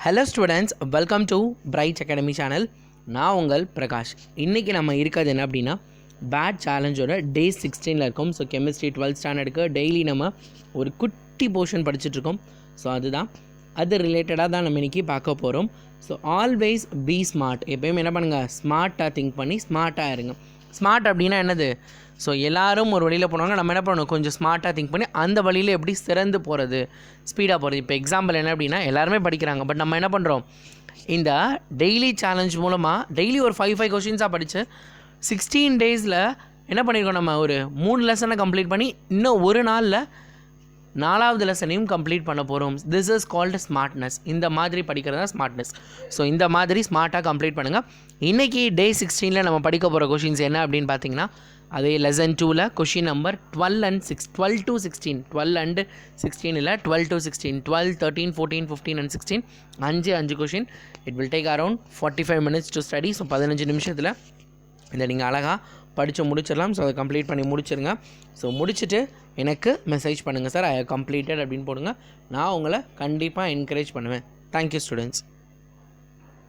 Hello students, welcome to Bright Academy channel. நான் உங்கள் பிரகாஷ். இன்றைக்கி நம்ம இருக்கிறது என்ன அப்படின்னா பேட் சேலஞ்சோட டே 16 இருக்கும். ஸோ கெமிஸ்ட்ரி 12th ஸ்டாண்டர்டுக்கு டெய்லி நம்ம ஒரு குட்டி போர்ஷன் படிச்சுட்ருக்கோம். ஸோ அது ரிலேட்டடாக தான் நம்ம இன்றைக்கி பார்க்க போகிறோம். So always be smart. எப்போயும் என்ன பண்ணுங்கள், ஸ்மார்ட்டாக திங்க் பண்ணி ஸ்மார்ட்டாக இருங்க. ஸ்மார்ட் அப்படின்னா என்னது? ஸோ எல்லோரும் ஒரு வழியில் போனாங்க, நம்ம என்ன பண்ணணும், கொஞ்சம் ஸ்மார்ட்டாக திங்க் பண்ணி அந்த வழியில் எப்படி சிறந்து போகிறது, ஸ்பீடாக போகிறது. இப்போ எக்ஸாம்பிள் என்ன அப்படின்னா எல்லாருமே படிக்கிறாங்க, பட் நம்ம என்ன பண்ணுறோம், இந்த டெய்லி சேலஞ்ச் மூலமாக டெய்லி ஒரு 5 கொஷின்ஸாக படித்து 16 டேஸில் என்ன பண்ணியிருக்கோம், நம்ம ஒரு 3 லெசனை கம்ப்ளீட் பண்ணி இன்னும் ஒரு நாளில் 4வது லெசனையும் கம்ப்ளீட் பண்ண போகிறோம். This is called smartness. இந்த மாதிரி படிக்கிறது தான் ஸ்மார்ட்னஸ். ஸோ இந்த மாதிரி ஸ்மார்ட்டாக கம்ப்ளீட் பண்ணுங்கள். இன்றைக்கி டே 16 நம்ம படிக்க போகிற கொஷின்ஸ் என்ன அப்படின்னு பார்த்தீங்கன்னா, அதே லெசன் 2ல் கொஷின் நம்பர் 12 to 16 12 and 16 இல்லை 12 to 16 12, 13, 14, 15 and 16 5 question. It will take around 45 minutes to study. So 15 நிமிஷத்தில் இதை நீங்கள் அழகாக படித்து முடிச்சிடலாம். ஸோ அதை கம்ப்ளீட் பண்ணி முடிச்சிருங்க. ஸோ முடிச்சுட்டு எனக்கு மெசேஜ் பண்ணுங்கள், சார் ஐ கம்ப்ளீட்டட் அப்படின்னு போடுங்க. நான் உங்களை கண்டிப்பாக என்கரேஜ் பண்ணுவேன். Thank you students.